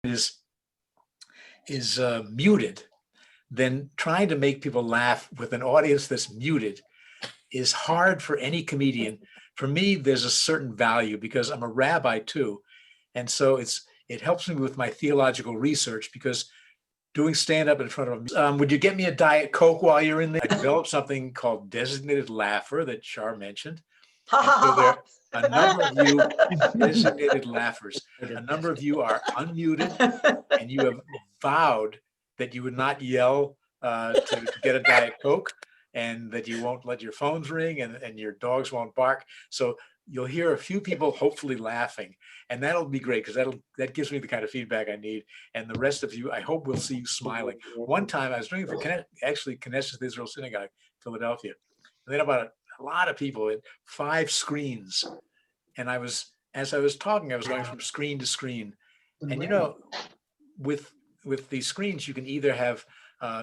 is muted, then trying to make people laugh with an audience that's muted is hard for any comedian. For me, there's a certain value because I'm a rabbi too. And so it helps me with my theological research because doing stand-up in front of them. Would you get me a Diet Coke while you're in there? I developed something called designated laugher that Char mentioned. And so there are a number of you designated laughers. A number of you are unmuted and you have vowed that you would not yell to get a Diet Coke and that you won't let your phones ring and your dogs won't bark. So you'll hear a few people hopefully laughing, and that'll be great because that gives me the kind of feedback I need. And the rest of you, I hope we'll see you smiling. One time I was doing it for Knesset Israel Synagogue, Philadelphia, and then about a lot of people at 5 screens. And as I was talking, I was going from screen to screen. And with these screens, you can either have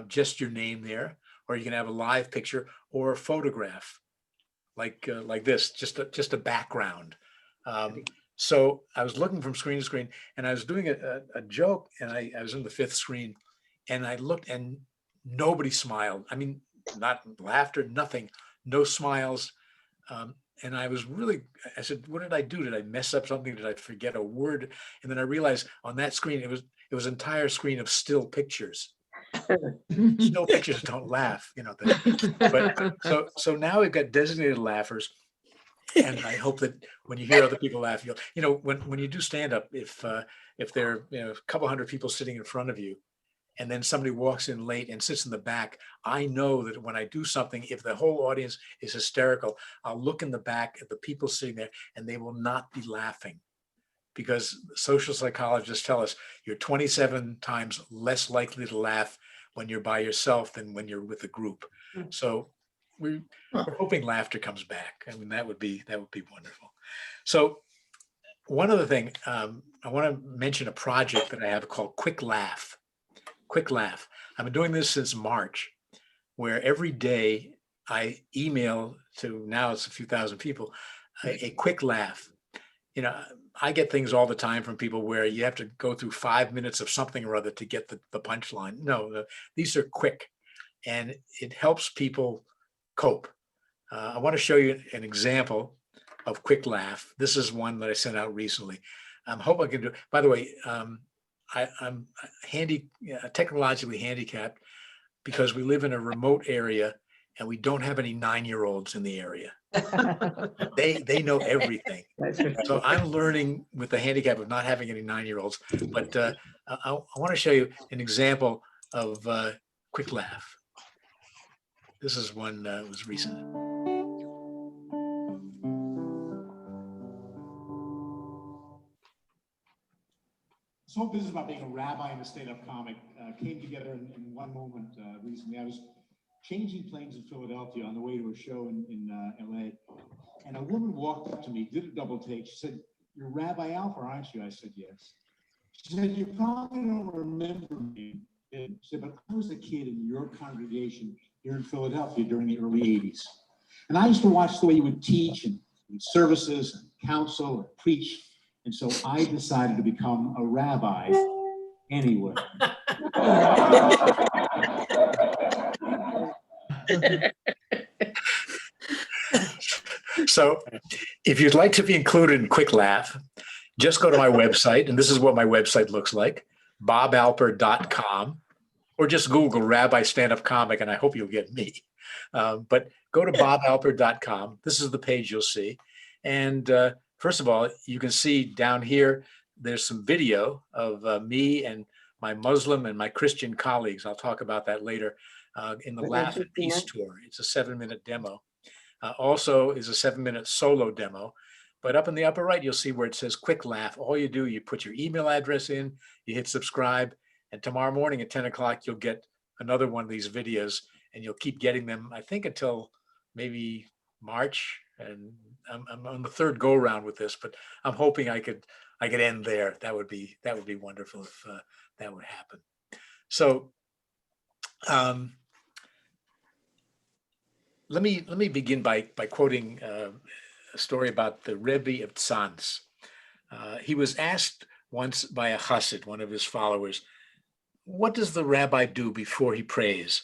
just your name there, or you can have a live picture or a photograph like this, just a background. So I was looking from screen to screen, and I was doing a joke, and I was in the 5th screen, and I looked, and nobody smiled. I mean, not laughter, nothing, no smiles. And I said, what did I do? Did I mess up something? Did I forget a word? And then I realized on that screen, it was an entire screen of still pictures. Still pictures don't laugh, but so now we've got designated laughers. And I hope that when you hear other people laugh, when you do stand up, if there are a couple hundred people sitting in front of you, and then somebody walks in late and sits in the back, I know that when I do something, if the whole audience is hysterical, I'll look in the back at the people sitting there and they will not be laughing, because social psychologists tell us you're 27 times less likely to laugh when you're by yourself than when you're with a group. So we're hoping laughter comes back. I mean, that would be wonderful. So one other thing, I want to mention a project that I have called Quick Laugh. Quick Laugh. I've been doing this since March, where every day I email to, now it's a few thousand people, a quick laugh. I get things all the time from people where you have to go through 5 minutes of something or other to get the punchline. No, these are quick, and it helps people cope. I want to show you an example of quick laugh. This is one that I sent out recently. I hope I can do. By the way, I'm technologically handicapped because we live in a remote area and we don't have any 9-year-olds in the area. They know everything. So I'm learning with the handicap of not having any 9-year-olds. But I want to show you an example of quick laugh. This is one that was recent. This whole business about being a rabbi and a stand-up comic came together in one moment recently. I was changing planes in Philadelphia on the way to a show in LA, and a woman walked up to me, did a double take. She said, "You're Rabbi Alper, aren't you?" I said, "Yes." She said, "You probably don't remember me." She said, "But I was a kid in your congregation here in Philadelphia during the early 80s. And I used to watch the way you would teach and services and counsel and preach. And so I decided to become a rabbi anyway." So if you'd like to be included in Quick Laugh, just go to my website, and this is what my website looks like, bobalper.com, or just Google Rabbi Stand-Up Comic, and I hope you'll get me. But go to bobalper.com. This is the page you'll see. And first of all, you can see down here, there's some video of me and my Muslim and my Christian colleagues. I'll talk about that later in the Laugh and Peace Tour. It's a 7-minute demo. Also is a 7-minute solo demo. But up in the upper right, you'll see where it says Quick Laugh. All you do, you put your email address in, you hit subscribe, and tomorrow morning at 10 o'clock, you'll get another one of these videos, and you'll keep getting them, I think, until maybe March. And I'm on the 3rd go around with this, but I'm hoping I could end there. That would be wonderful if that would happen. So let me begin by quoting a story about the Rabbi of Tzanz. He was asked once by a chassid, one of his followers, what does the rabbi do before he prays?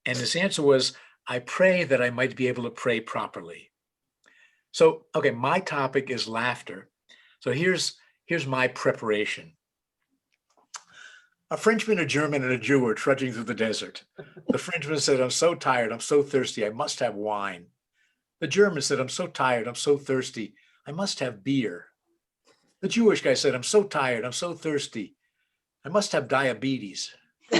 And his answer was, I pray that I might be able to pray properly. So, okay, my topic is laughter. So here's my preparation. A Frenchman, a German, and a Jew were trudging through the desert. The Frenchman said, I'm so tired, I'm so thirsty, I must have wine. The German said, I'm so tired, I'm so thirsty, I must have beer. The Jewish guy said, I'm so tired, I'm so thirsty, I must have diabetes. A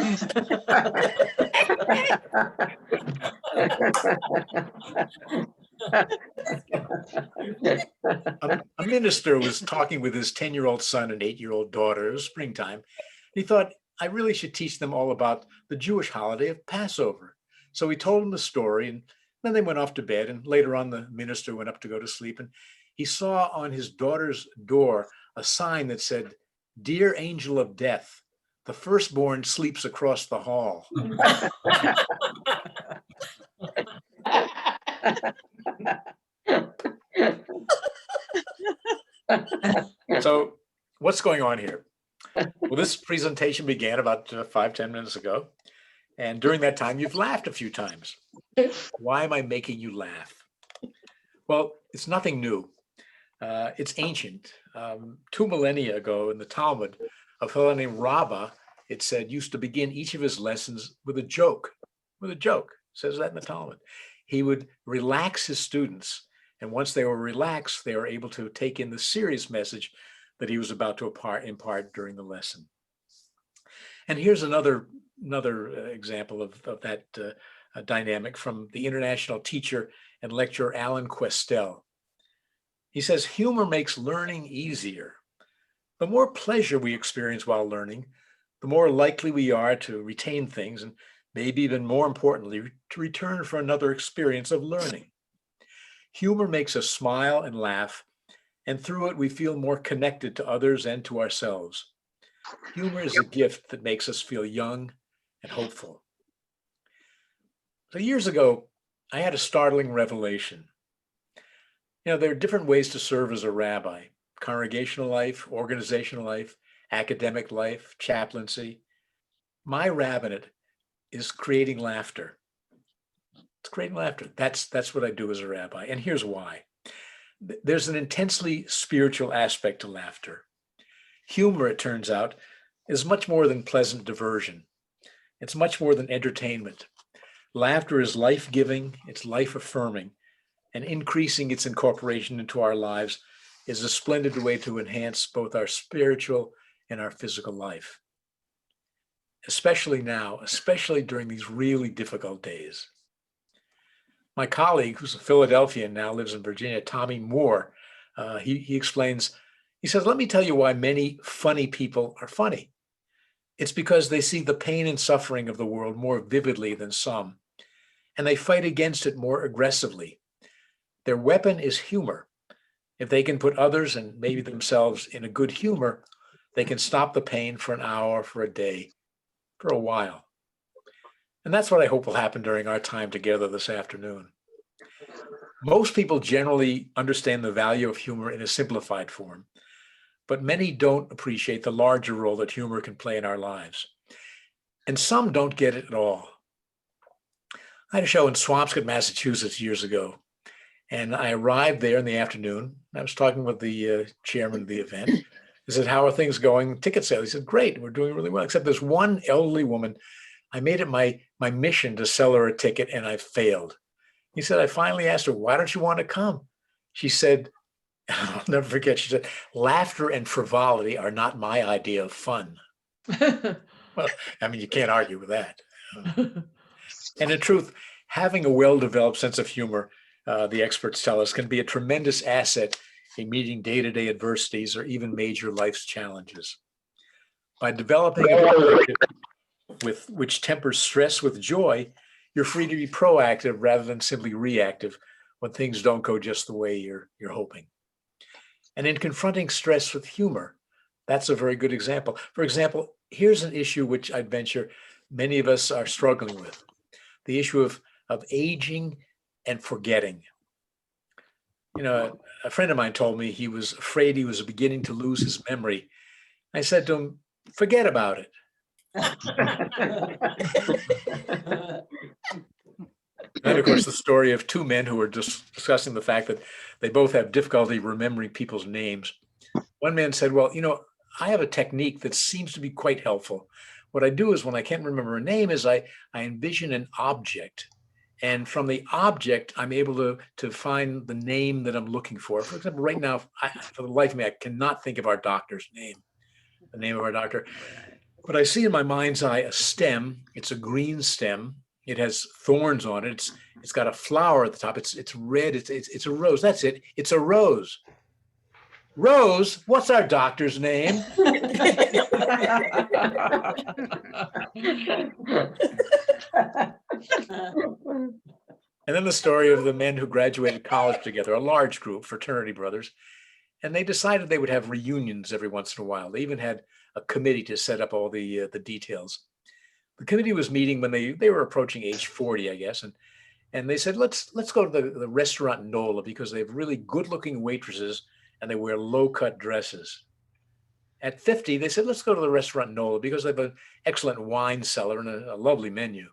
minister was talking with his 10-year-old son and 8-year-old daughter. It was springtime. He thought, I really should teach them all about the Jewish holiday of Passover. So he told them the story, and then they went off to bed. And later on, the minister went up to go to sleep, and he saw on his daughter's door a sign that said, Dear angel of death, the firstborn sleeps across the hall. So what's going on here? Well, this presentation began about 5-10 minutes ago. And during that time, you've laughed a few times. Why am I making you laugh? Well, it's nothing new. It's ancient. 2 millennia ago in the Talmud, a fellow named Rabbi, it said, used to begin each of his lessons with a joke. With a joke. It says that in the Talmud. He would relax his students. And once they were relaxed, they were able to take in the serious message that he was about to impart during the lesson. And here's another example of that dynamic from the international teacher and lecturer Alan Questel. He says, humor makes learning easier. The more pleasure we experience while learning, the more likely we are to retain things, and maybe even more importantly, to return for another experience of learning. Humor makes us smile and laugh, and through it, we feel more connected to others and to ourselves. Humor is a gift that makes us feel young and hopeful. So years ago, I had a startling revelation. There are different ways to serve as a rabbi: congregational life, organizational life, academic life, chaplaincy. My rabbinate is creating laughter. It's creating laughter. That's what I do as a rabbi. And here's why. There's an intensely spiritual aspect to laughter. Humor, it turns out, is much more than pleasant diversion. It's much more than entertainment. Laughter is life-giving, it's life-affirming, and increasing its incorporation into our lives is a splendid way to enhance both our spiritual and our physical life. Especially now, especially during these really difficult days. My colleague, who's a Philadelphian now, lives in Virginia, Tommy Moore, he explains, he says, let me tell you why many funny people are funny. It's because they see the pain and suffering of the world more vividly than some, and they fight against it more aggressively. Their weapon is humor. If they can put others and maybe themselves in a good humor, they can stop the pain for an hour, for a day, for a while. And that's what I hope will happen during our time together this afternoon. Most people generally understand the value of humor in a simplified form, but many don't appreciate the larger role that humor can play in our lives. And some don't get it at all. I had a show in Swampscott, Massachusetts years ago, and I arrived there in the afternoon. I was talking with the chairman of the event. He said, how are things going? Ticket sales. He said, great, we're doing really well, except there's one elderly woman. I made it my mission to sell her a ticket, and I failed. He said, I finally asked her, why don't you want to come? She said, I'll never forget, she said, laughter and frivolity are not my idea of fun. Well, I mean, you can't argue with that. And in truth, having a well-developed sense of humor, the experts tell us, can be a tremendous asset in meeting day-to-day adversities or even major life's challenges. By developing a relationship which tempers stress with joy, you're free to be proactive rather than simply reactive when things don't go just the way you're hoping. And in confronting stress with humor, that's a very good example. For example, here's an issue which I'd venture many of us are struggling with: the issue of aging and forgetting. A friend of mine told me he was afraid he was beginning to lose his memory I said to him, forget about it. And of course, the story of two men who were just discussing the fact that they both have difficulty remembering people's names. One man said, well, I have a technique that seems to be quite helpful. What I do is when I can't remember a name is I envision an object. And from the object, I'm able to find the name that I'm looking for. For example, right now, for the life of me, I cannot think of our doctor's name, the name of our doctor. But I see in my mind's eye a stem. It's a green stem. It has thorns on it. It's got a flower at the top. It's red. It's a rose. That's it. It's a rose. Rose, what's our doctor's name? And then the story of the men who graduated college together, a large group, fraternity brothers, and they decided they would have reunions every once in a while. They even had a committee to set up all the details. The committee was meeting when they were approaching age 40, I guess, and they said, let's go to the restaurant Nola because they have really good-looking waitresses and they wear low-cut dresses. At 50, they said, let's go to the restaurant Nola because they have an excellent wine cellar and a lovely menu.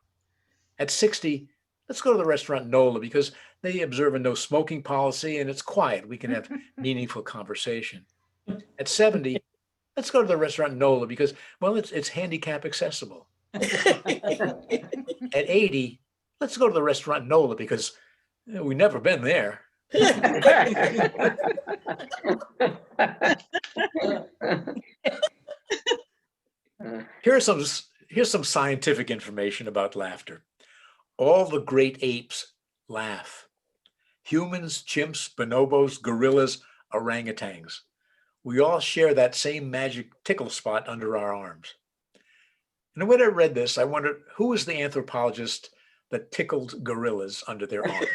At 60, let's go to the restaurant Nola because they observe a no smoking policy and it's quiet. We can have meaningful conversation. At 70, let's go to the restaurant Nola because, well, it's handicap accessible. At 80, let's go to the restaurant Nola because we've never been there. Here's some scientific information about laughter. All the great apes laugh. Humans, chimps, bonobos, gorillas, orangutans. We all share that same magic tickle spot under our arms. And when I read this, I wondered who was the anthropologist that tickled gorillas under their arms.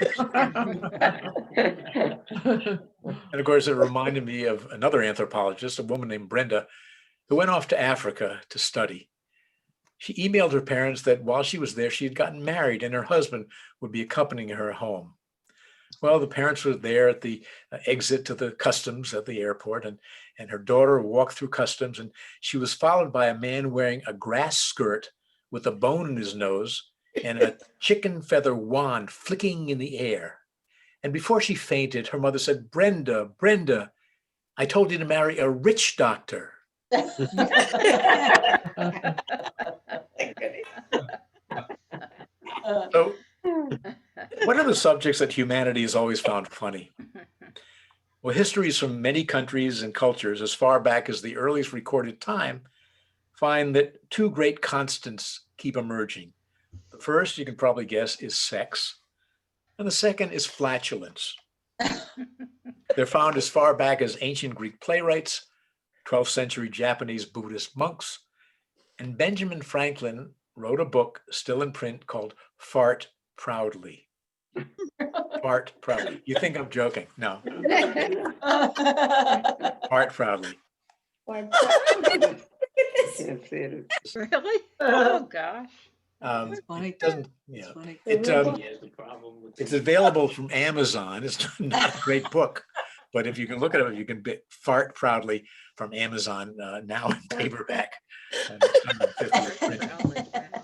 And of course, it reminded me of another anthropologist, a woman named Brenda, who went off to Africa to study. She emailed her parents that while she was there, she had gotten married and her husband would be accompanying her home. Well, the parents were there at the exit to the customs at the airport, and her daughter walked through customs, and she was followed by a man wearing a grass skirt with a bone in his nose and a chicken feather wand flicking in the air. And before she fainted, her mother said, Brenda, Brenda, I told you to marry a rich doctor. So, what are the subjects that humanity has always found funny? Well, histories from many countries and cultures, as far back as the earliest recorded time, find that two great constants keep emerging. The first, you can probably guess, is sex, and the second is flatulence. They're found as far back as ancient Greek playwrights, 12th century Japanese Buddhist monks, and Benjamin Franklin wrote a book still in print called Fart Proudly. Fart Proudly. You think I'm joking? No. Fart Proudly. Really? Oh, gosh. It doesn't, it's available from Amazon. It's not a great book, but if you can look at it, you can Fart Proudly from Amazon now in paperback. And it's 150 print.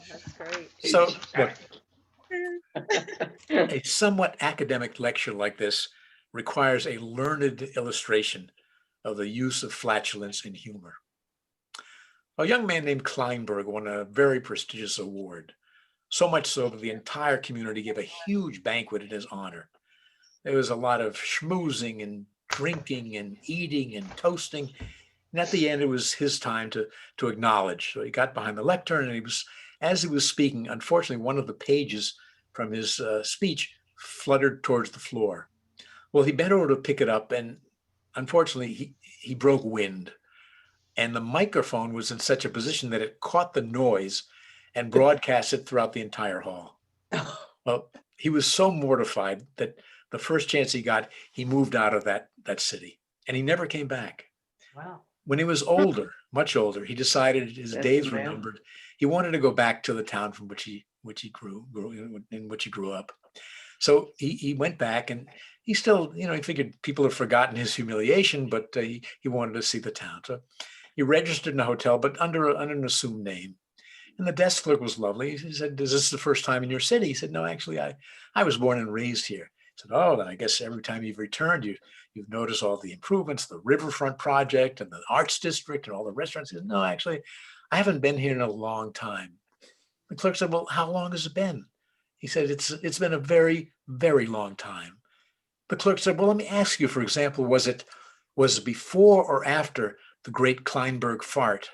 That's great. So, look, a somewhat academic lecture like this requires a learned illustration of the use of flatulence in humor. A young man named Kleinberg won a very prestigious award, so much so that the entire community gave a huge banquet in his honor. There was a lot of schmoozing and drinking and eating and toasting. And at the end, it was his time to acknowledge. So he got behind the lectern, and as he was speaking, unfortunately, one of the pages from his speech fluttered towards the floor. Well, he bent over to pick it up, and unfortunately, he broke wind. And the microphone was in such a position that it caught the noise and broadcast it throughout the entire hall. Well, he was so mortified that the first chance he got, he moved out of that city, and he never came back. Wow. When he was older, much older, he decided his days were numbered. He wanted to go back to the town from which he grew up. So he went back, and he still, he figured people have forgotten his humiliation, but he wanted to see the town. So He registered in a hotel, but under an assumed name. And the desk clerk was lovely. He said, "Is this the first time in your city?" He said, "No, actually, I was born and raised here." He said, "Oh, then I guess every time you've returned, you've noticed all the improvements, the riverfront project and the arts district and all the restaurants." He said, "No, actually, I haven't been here in a long time." The clerk said, "Well, how long has it been?" He said, It's been a very, very long time." The clerk said, "Well, let me ask you, for example, was it before or after the great Kleinberg fart?"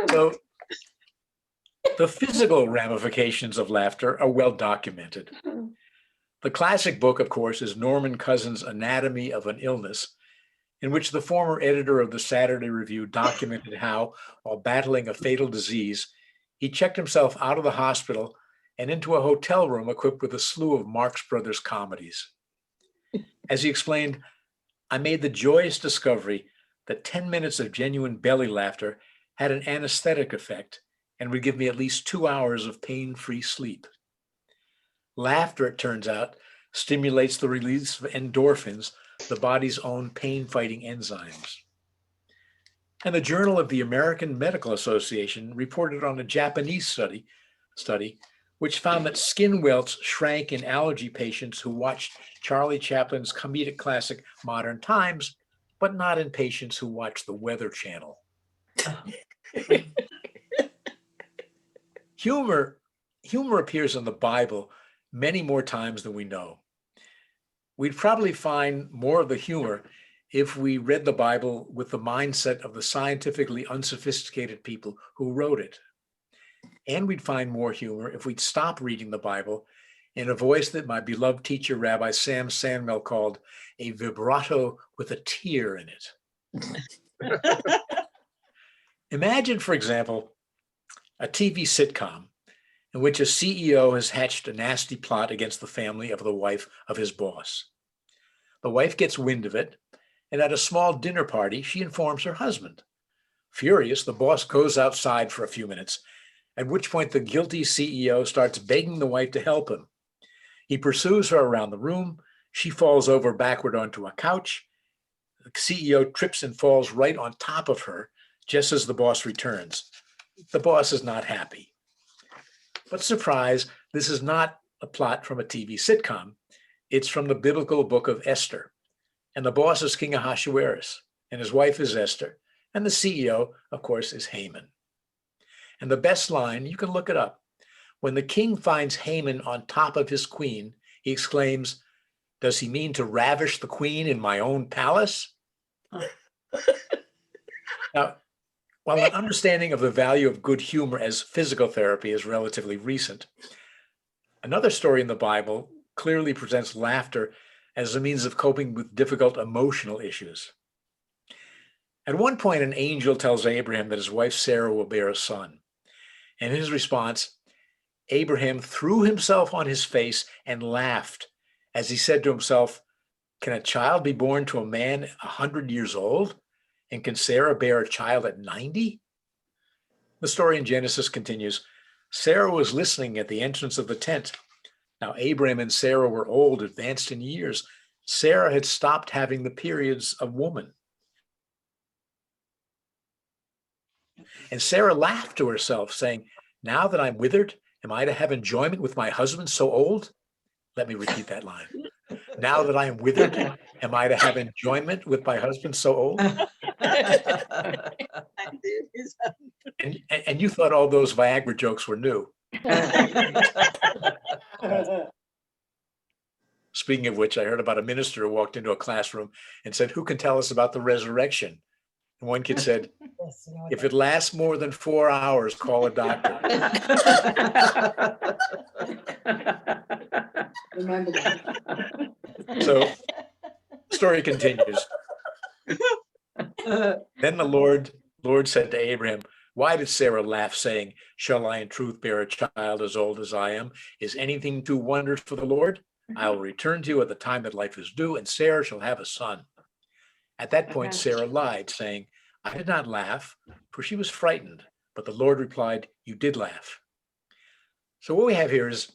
So the physical ramifications of laughter are well documented. The classic book, of course, is Norman Cousins' Anatomy of an Illness, in which the former editor of the Saturday Review documented how, while battling a fatal disease, he checked himself out of the hospital and into a hotel room equipped with a slew of Marx Brothers comedies. As he explained, "I made the joyous discovery that 10 minutes of genuine belly laughter had an anesthetic effect and would give me at least 2 hours of pain-free sleep." Laughter, it turns out, stimulates the release of endorphins, the body's own pain-fighting enzymes. And the Journal of the American Medical Association reported on a Japanese study which found that skin welts shrank in allergy patients who watched Charlie Chaplin's comedic classic Modern Times, but not in patients who watched the Weather Channel. Humor appears in the Bible many more times than we know. We'd probably find more of the humor if we read the Bible with the mindset of the scientifically unsophisticated people who wrote it. And we'd find more humor if we'd stop reading the Bible in a voice that my beloved teacher, Rabbi Sam Sandmel, called a vibrato with a tear in it. Imagine, for example, a TV sitcom in which a CEO has hatched a nasty plot against the family of the wife of his boss. The wife gets wind of it, and at a small dinner party, she informs her husband. Furious, the boss goes outside for a few minutes, at which point the guilty CEO starts begging the wife to help him. He pursues her around the room. She falls over backward onto a couch. The CEO trips and falls right on top of her just as the boss returns. The boss is not happy. But surprise, this is not a plot from a TV sitcom. It's from the biblical book of Esther. And the boss is King Ahasuerus, and his wife is Esther, and the CEO, of course, is Haman. And the best line, you can look it up. When the king finds Haman on top of his queen, he exclaims, "Does he mean to ravish the queen in my own palace?" Now, while an understanding of the value of good humor as physical therapy is relatively recent, another story in the Bible clearly presents laughter as a means of coping with difficult emotional issues. At one point, an angel tells Abraham that his wife Sarah will bear a son. And in his response, Abraham threw himself on his face and laughed as he said to himself, "Can a child be born to a man 100 years old? And can Sarah bear a child at 90? The story in Genesis continues. Sarah was listening at the entrance of the tent. Now, Abraham and Sarah were old, advanced in years. Sarah had stopped having the periods of woman. And Sarah laughed to herself, saying, "Now that I'm withered, am I to have enjoyment with my husband so old?" Let me repeat that line. Now that I am withered, am I to have enjoyment with my husband so old? And you thought all those Viagra jokes were new. Speaking of which, I heard about a minister who walked into a classroom and said, "Who can tell us about the resurrection?" And one kid said, "If it lasts more than 4 hours, call a doctor." Remember that. So the story continues. Then the Lord said to Abraham, "Why did Sarah laugh, saying, 'Shall I in truth bear a child as old as I am? Is anything too wondrous for the Lord? I will return to you at the time that life is due, and Sarah shall have a son." At that point, Sarah lied, saying, "I did not laugh," for she was frightened. But the Lord replied, "You did laugh." So what we have here is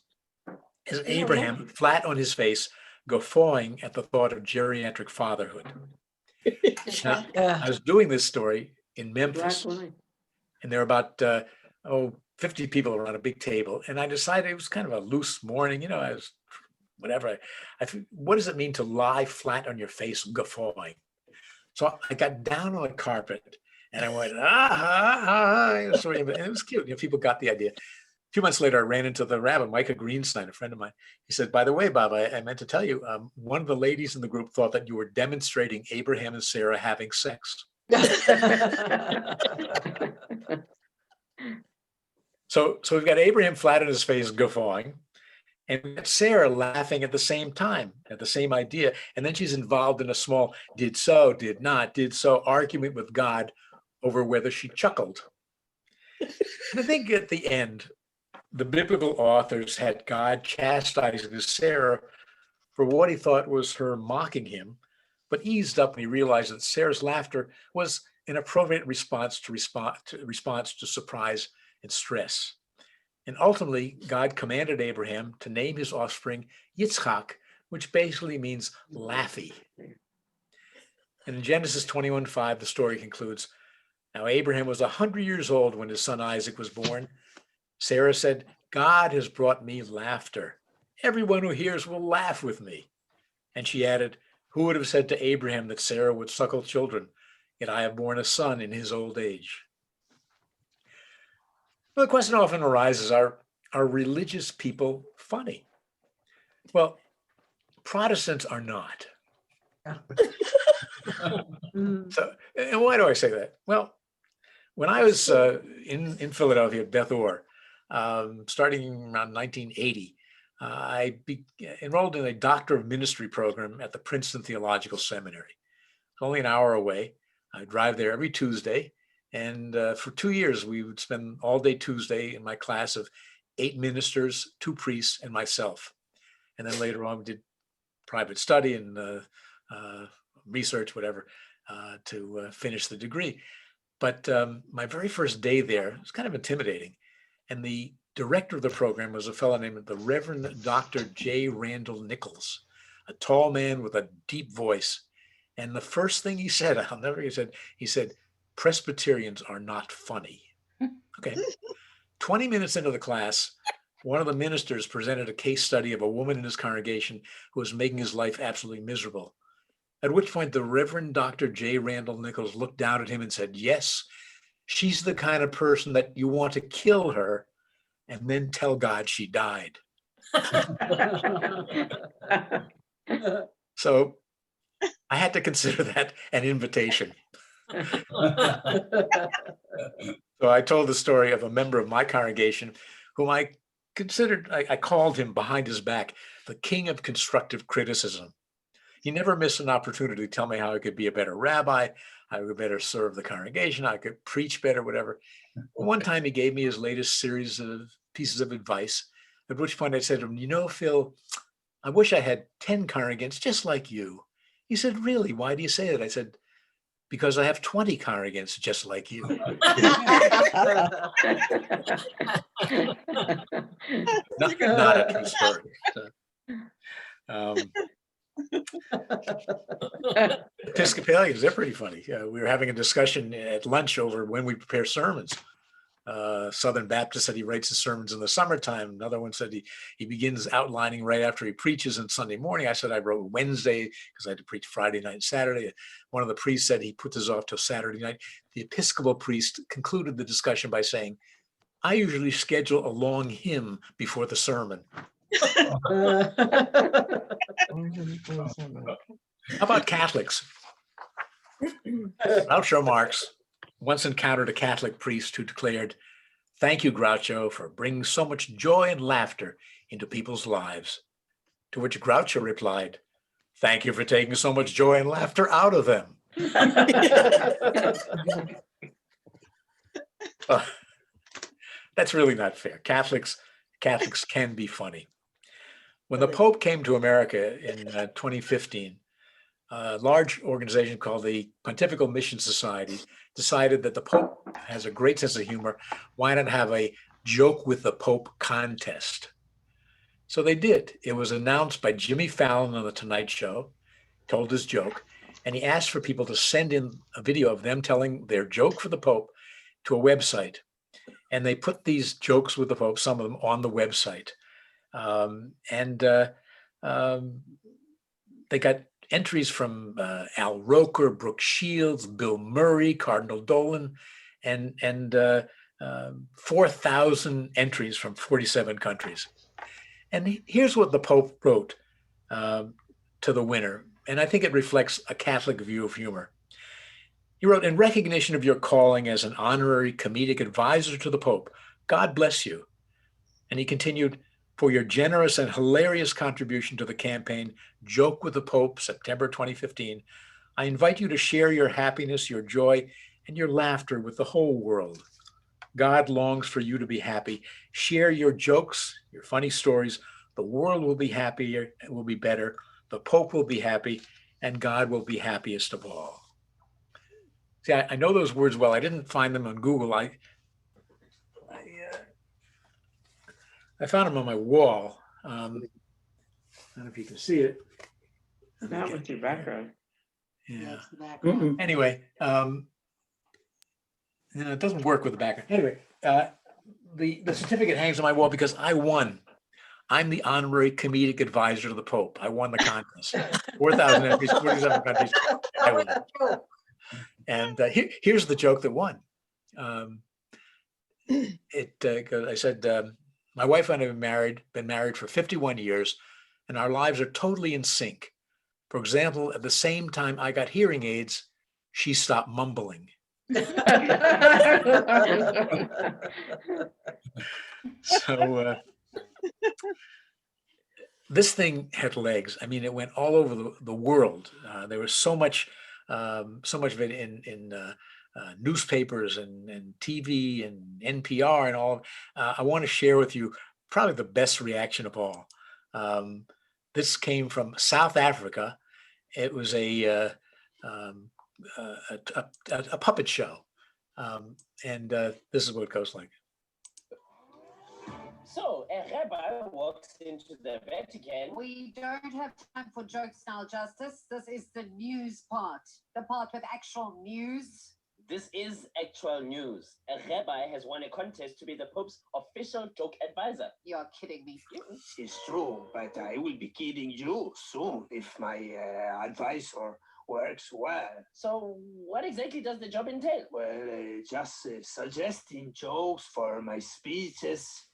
Abraham flat on his face, guffawing at the thought of geriatric fatherhood. Now, I was doing this story in Memphis, and there were about 50 people around a big table, and I decided it was kind of a loose morning. I was whatever. What does it mean to lie flat on your face, guffawing? So I got down on the carpet and I went, sorry, and it was cute. People got the idea. A few months later, I ran into the rabbi, Micah Greenstein, a friend of mine. He said, by the way, Bob, I meant to tell you, one of the ladies in the group thought that you were demonstrating Abraham and Sarah having sex. So we've got Abraham flat on his face, guffawing, and we've got Sarah laughing at the same time, at the same idea. And then she's involved in a small did so, did not, did so argument with God over whether she chuckled. And I think at the end, the biblical authors had God chastising Sarah for what he thought was her mocking him, but eased up when he realized that Sarah's laughter was an appropriate response to surprise and stress. And ultimately, God commanded Abraham to name his offspring Yitzchak, which basically means laughy. And in Genesis 21:5, the story concludes, now Abraham was 100 years old when his son Isaac was born. Sarah said, God has brought me laughter. Everyone who hears will laugh with me. And she added, who would have said to Abraham that Sarah would suckle children? Yet I have borne a son in his old age. Well, the question often arises, are religious people funny? Well, Protestants are not. So, and why do I say that? Well, when I was in Philadelphia at Beth Or, starting around 1980, I enrolled in a Doctor of Ministry program at the Princeton Theological Seminary. It's only an hour away. I drive there every Tuesday. And for 2 years, we would spend all day Tuesday in my class of 8 ministers, 2 priests, and myself. And then later on, we did private study and research, whatever, to finish the degree. But my very first day there was kind of intimidating. And the director of the program was a fellow named the Reverend Dr. J. Randall Nichols, a tall man with a deep voice. And the first thing he said, I'll never forget, he said, Presbyterians are not funny. Okay. 20 minutes into the class, one of the ministers presented a case study of a woman in his congregation who was making his life absolutely miserable. At which point the Reverend Dr. J. Randall Nichols looked down at him and said, yes, she's the kind of person that you want to kill her and then tell God she died. So I had to consider that an invitation. So I told the story of a member of my congregation whom I called him behind his back, the king of constructive criticism. He never missed an opportunity to tell me how I could be a better rabbi, how I could better serve the congregation, how I could preach better, whatever. One time he gave me his latest series of pieces of advice, at which point I said to him, Phil, I wish I had 10 congregants just like you. He said, really? Why do you say that? I said, because I have 20 congregants just like you. Not a true story. Episcopalians, they're pretty funny. We were having a discussion at lunch over when we prepare sermons. Southern Baptist said he writes his sermons in the summertime. Another one said he begins outlining right after he preaches on Sunday morning. I said I wrote Wednesday because I had to preach Friday night and Saturday. One of the priests said he put this off till Saturday night. The Episcopal priest concluded the discussion by saying, I usually schedule a long hymn before the sermon. How about Catholics? Groucho Marx once encountered a Catholic priest who declared, thank you, Groucho, for bringing so much joy and laughter into people's lives. To which Groucho replied, thank you for taking so much joy and laughter out of them. That's really not fair. Catholics can be funny. When the Pope came to America in 2015, a large organization called the Pontifical Mission Society decided that the Pope has a great sense of humor. Why not have a Joke with the Pope contest. So they did. It was announced by Jimmy Fallon on The Tonight Show, told his joke, and he asked for people to send in a video of them telling their joke for the Pope to a website. And they put these jokes with the Pope, some of them, on the website. They got entries from Al Roker, Brooke Shields, Bill Murray, Cardinal Dolan, and 4,000 entries from 47 countries. And here's what the Pope wrote to the winner, and I think it reflects a Catholic view of humor. He wrote, "In recognition of your calling as an honorary comedic advisor to the Pope, God bless you." And he continued, "For your generous and hilarious contribution to the campaign, Joke with the Pope, September 2015, I invite you to share your happiness, your joy, and your laughter with the whole world. God longs for you to be happy. Share your jokes, your funny stories. The world will be happier, it will be better. The Pope will be happy, and God will be happiest of all." See, I know those words well. I didn't find them on Google. I found them on my wall. I don't know if you can see it. Not with your background. Yeah. Mm-mm. Anyway, it doesn't work with the background. Anyway, the certificate hangs on my wall because I won. I'm the honorary comedic advisor to the Pope. I won the contest. 4,000 entries, 47 countries. I won. And here's the joke that won. I said, my wife and I have been married for 51 years, and our lives are totally in sync. For example, at the same time I got hearing aids, she stopped mumbling. So this thing had legs. I mean, it went all over the world. There was so much of it in newspapers and TV and NPR and all. I want to share with you probably the best reaction of all. This came from South Africa. It was a puppet show, and this is what it goes like. So, a rabbi walks into the Vatican. We don't have time for jokes now, Justice. This is the news part, the part with actual news. This is actual news. A rabbi has won a contest to be the Pope's official joke advisor. You're kidding me. It's true, but I will be kidding you soon if my advisor works well. So, what exactly does the job entail? Well, just suggesting jokes for my speeches.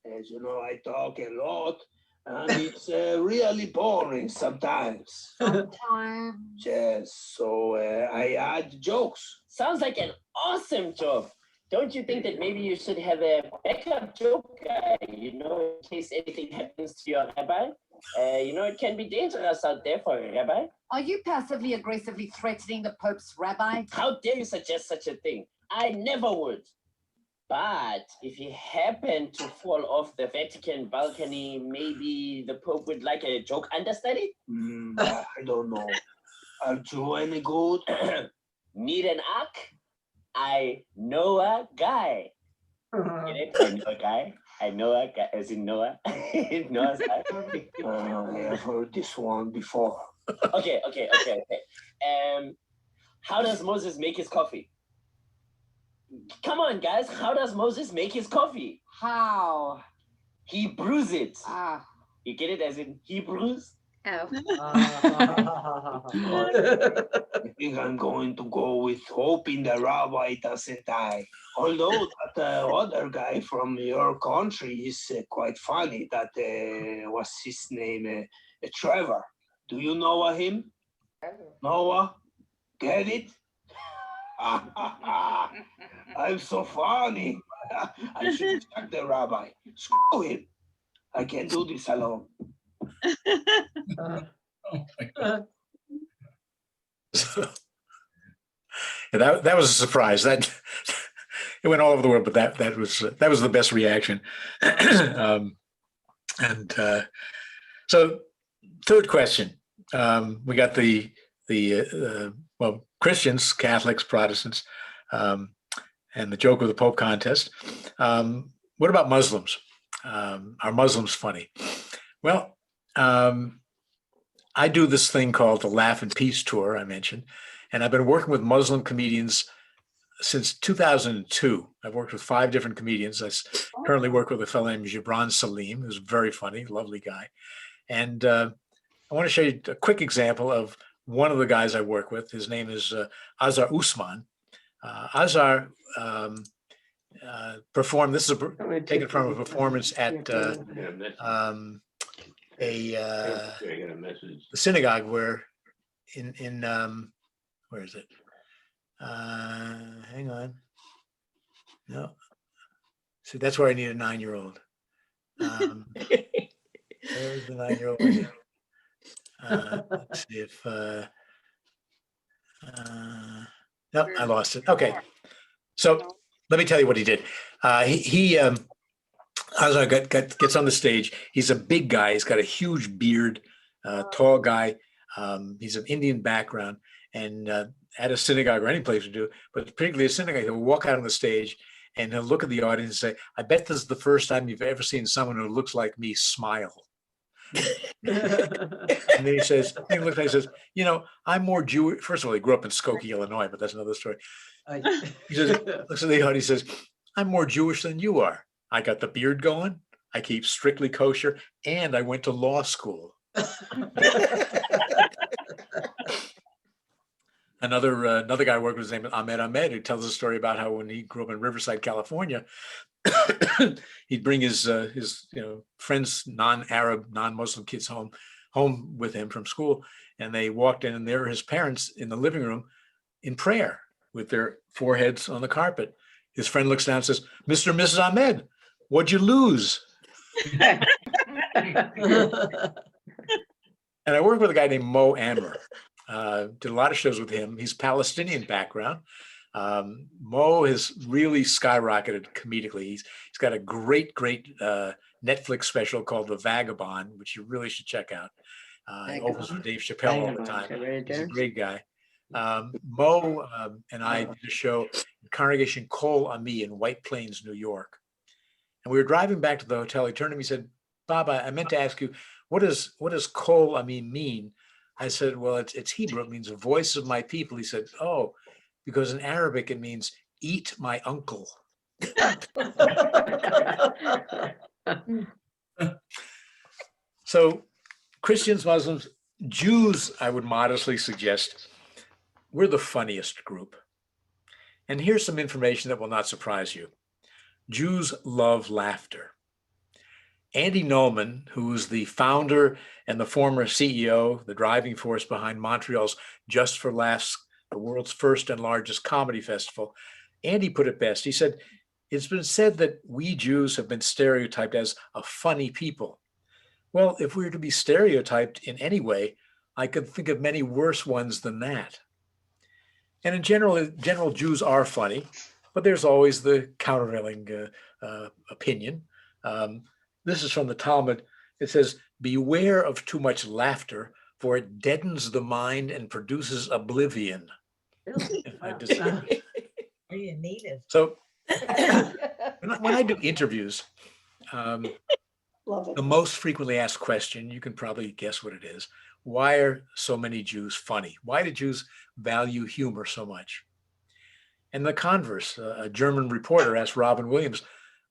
As you know, I talk a lot, and it's really boring sometimes. Sometimes. Yes, so I add jokes. Sounds like an awesome job. Don't you think that maybe you should have a backup joke guy, in case anything happens to your rabbi? It can be dangerous out there for a rabbi. Are you passively aggressively threatening the Pope's rabbi? How dare you suggest such a thing? I never would. But if he happened to fall off the Vatican balcony, maybe the Pope would like a joke understudy? I don't know. Are you any good? Need an arc? I know a guy. Get it? I know a guy. I know a guy, as in Noah. Noah's Ark. I have heard this one before. Okay. How does Moses make his coffee? Come on, guys. How does Moses make his coffee? How? He brews it. Ah. You get it, as in Hebrews? Oh. I think I'm going to go with hoping the rabbi doesn't die. Although that other guy from your country is quite funny. That what's his name? Trevor. Do you know him? Noah? Get it? I'm so funny. I should check the rabbi. Screw him. I can't do this alone. That was a surprise. That it went all over the world, but that was the best reaction. So third question, we got the Christians, Catholics, Protestants, and the joke of the Pope contest. what about Muslims? Are Muslims funny? Well, I do this thing called the Laugh and Peace Tour I mentioned, and I've been working with Muslim comedians since 2002. I've worked with 5 different comedians. Currently work with a fellow named Gibran Salim, who's very funny, lovely guy. And I want to show you a quick example of one of the guys I work with. His name is Azhar Usman. Azhar performed, this is taken from a performance at the synagogue where where is it? Hang on. No. See, that's where I need a 9-year-old. There's the 9-year-old. Let's see if no, I lost it. Okay. So let me tell you what he did. Azhar gets on the stage. He's a big guy. He's got a huge beard, tall guy. He's of Indian background, and at a synagogue or any place to do, but particularly a synagogue, he'll walk out on the stage and he'll look at the audience and say, "I bet this is the first time you've ever seen someone who looks like me smile." And then he says, he says, "You know, I'm more Jewish." First of all, he grew up in Skokie, Illinois, but that's another story. He says, looks at the audience, he says, "I'm more Jewish than you are. I got the beard going. I keep strictly kosher, and I went to law school." Another guy I worked with, his name is Ahmed, who tells a story about how when he grew up in Riverside, California, he'd bring his friends, non-Arab, non-Muslim kids home with him from school, and they walked in, and there were his parents in the living room in prayer with their foreheads on the carpet. His friend looks down and says, "Mr. and Mrs. Ahmed, what'd you lose?" And I worked with a guy named Mo Amer. Did a lot of shows with him. He's Palestinian background. Mo has really skyrocketed comedically. He's got a great Netflix special called The Vagabond, which you really should check out. He opens with Dave Chappelle all the time. He's a great guy. Mo and I did a show in Congregation Kol Ami in White Plains, New York. And we were driving back to the hotel. He turned to me and said, "Bob, I meant to ask you, what does Kol Ami mean?" I said, "Well, it's Hebrew. It means voice of my people." He said, "Oh, because in Arabic it means eat my uncle." So Christians, Muslims, Jews, I would modestly suggest we're the funniest group. And here's some information that will not surprise you. Jews love laughter. Andy Nolman, who's the founder and the former CEO, the driving force behind Montreal's Just for Laughs, the world's first and largest comedy festival, Andy put it best. He said, "It's been said that we Jews have been stereotyped as a funny people." Well, if we were to be stereotyped in any way, I could think of many worse ones than that. And in general, Jews are funny, but there's always the countervailing opinion. This is from the Talmud. It says, "Beware of too much laughter, for it deadens the mind and produces oblivion." I disagree. Are you native? So when I do interviews, Love it. the most frequently asked question, you can probably guess what it is. Why are so many Jews funny? Why do Jews value humor so much? And the converse, a German reporter asked Robin Williams,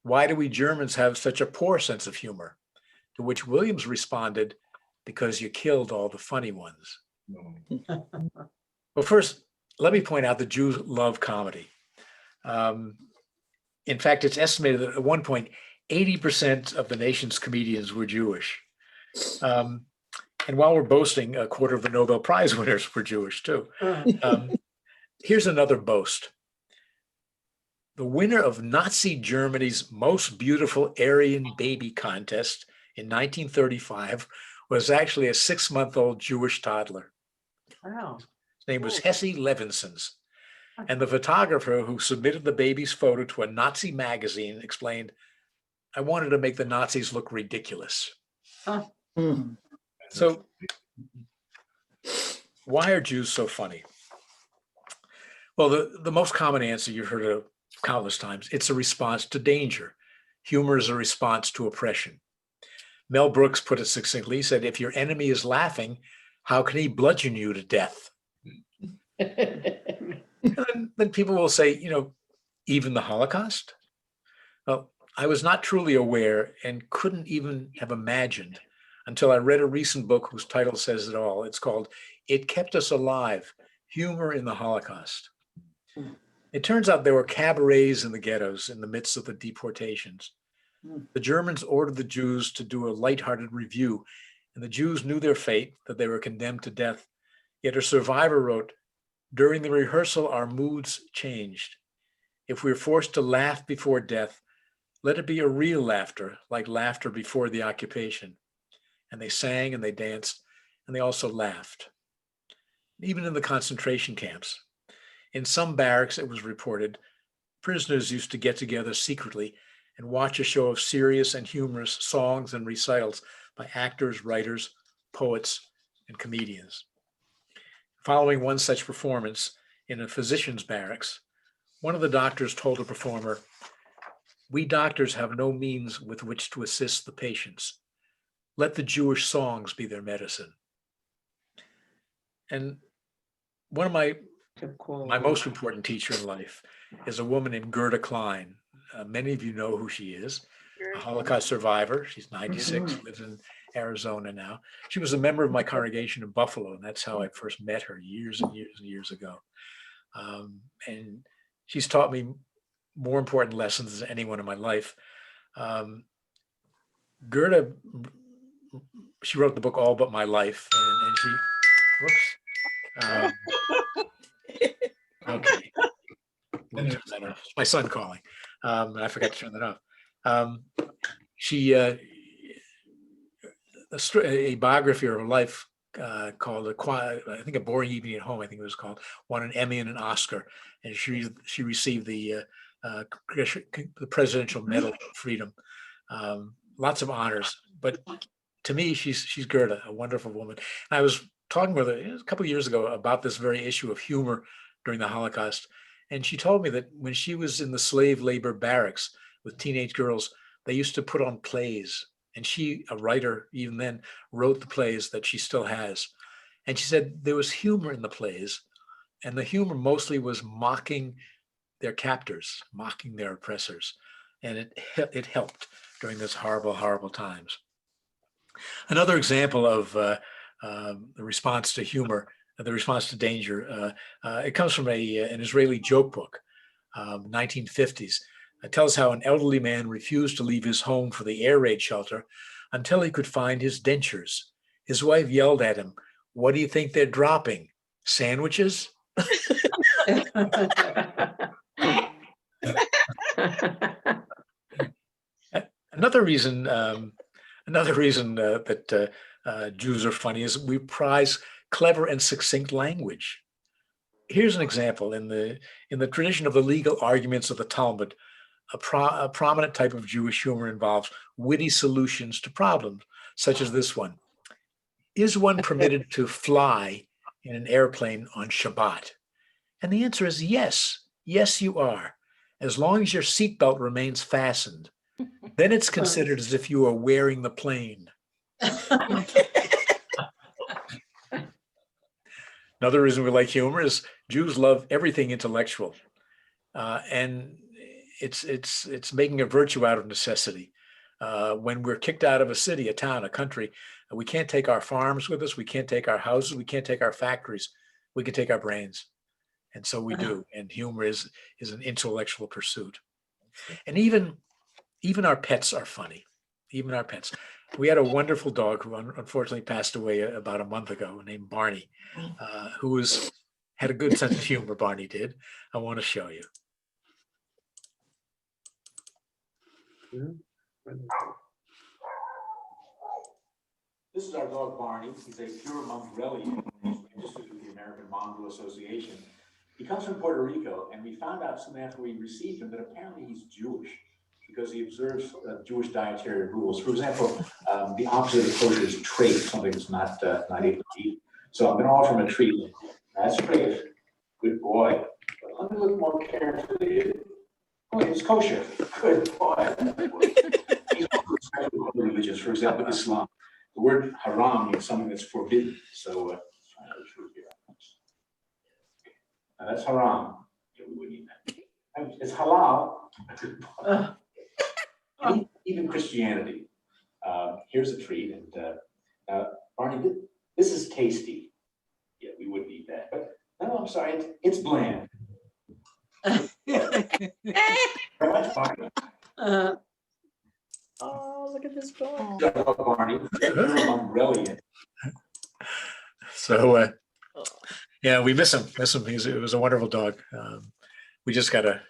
"Why do we Germans have such a poor sense of humor?" To which Williams responded, "Because you killed all the funny ones." Well, first, let me point out that Jews love comedy. In fact, it's estimated that at one point, 80% of the nation's comedians were Jewish. And while we're boasting, a quarter of the Nobel Prize winners were Jewish too. Here's another boast. The winner of Nazi Germany's Most Beautiful Aryan Baby contest in 1935 was actually a 6-month-old Jewish toddler. Wow. His name was Hesse Levinsons. And the photographer who submitted the baby's photo to a Nazi magazine explained, "I wanted to make the Nazis look ridiculous." So why are Jews so funny? Well, the most common answer you've heard of countless times, it's a response to danger. humor is a response to oppression. Mel Brooks put it succinctly. He said, if your enemy is laughing, how can he bludgeon you to death? And then people will say, even the Holocaust? Well, I was not truly aware and couldn't even have imagined until I read a recent book whose title says it all. It's called It Kept Us Alive, Humor in the Holocaust. It turns out there were cabarets in the ghettos in the midst of the deportations. The Germans ordered the Jews to do a lighthearted review, and the Jews knew their fate, that they were condemned to death. Yet a survivor wrote, during the rehearsal, our moods changed. If we're forced to laugh before death, let it be a real laughter, like laughter before the occupation. And they sang and they danced, and they also laughed. Even in the concentration camps. In some barracks, it was reported, prisoners used to get together secretly and watch a show of serious and humorous songs and recitals by actors, writers, poets, and comedians. Following one such performance in a physician's barracks, one of the doctors told a performer, "We doctors have no means with which to assist the patients. Let the Jewish songs be their medicine." And one of my most important teacher in life is a woman named Gerda Klein. Many of you know who she is, a Holocaust survivor. She's 96, lives in Arizona now. She was a member of my congregation in Buffalo, and that's how I first met her years and years and years ago. And she's taught me more important lessons than anyone in my life. Gerda, she wrote the book All But My Life, and she, whoops. Okay. We'll turn that off. It's my son calling. I forgot to turn that off. She, a biography of her life called, I think, A Boring Evening at Home, I think it was called, won an Emmy and an Oscar. And she received the Presidential Medal of Freedom. Lots of honors. But to me, she's Gerda, a wonderful woman. And I was talking with her a couple of years ago about this very issue of humor during the Holocaust. And she told me that when she was in the slave labor barracks with teenage girls, they used to put on plays. And she, a writer even then, wrote the plays that she still has. And she said there was humor in the plays. And the humor mostly was mocking their captors, mocking their oppressors. And it helped during those horrible, horrible times. Another example of the response to humor, the response to danger, it comes from an Israeli joke book, 1950s. It tells how an elderly man refused to leave his home for the air raid shelter until he could find his dentures. His wife yelled at him, "What do you think they're dropping? Sandwiches?" Another reason that Jews are funny is we prize clever and succinct language. Here's an example. In the tradition of the legal arguments of the Talmud, a prominent type of Jewish humor involves witty solutions to problems, such as this one. Is one permitted to fly in an airplane on Shabbat? And the answer is yes. Yes, you are, as long as your seatbelt remains fastened. Then it's considered as if you are wearing the plane. Another reason we like humor is Jews love everything intellectual, and it's making a virtue out of necessity. When we're kicked out of a city, a town, a country, we can't take our farms with us. We can't take our houses. We can't take our factories. We can take our brains, and so we do. And humor is an intellectual pursuit. And even our pets are funny. Even our pets. We had a wonderful dog who unfortunately passed away about a month ago, named Barney, who had a good sense of humor. Barney did. I want to show you. This is our dog Barney. He's a pure Mongrelian. He's registered with the American Mongrel Association. He comes from Puerto Rico, and we found out soon after we received him that apparently he's Jewish, because he observes Jewish dietary rules. For example, the opposite of kosher is trait, something that's not able to eat. So I'm going to offer him a treat. That's great. Good boy. But let me look more carefully. Oh, it's kosher. Good boy. He's also especially with religions. For example, Islam. The word haram means something that's forbidden. So now that's haram. Yeah, we wouldn't eat that. It's halal. And even Christianity. Here's a treat. And Barney, this is tasty. Yeah, we wouldn't eat that. But no, I'm sorry. It's bland. Oh, look at this dog. Barney. Brilliant. So, yeah, we miss him. It was a wonderful dog. We just got a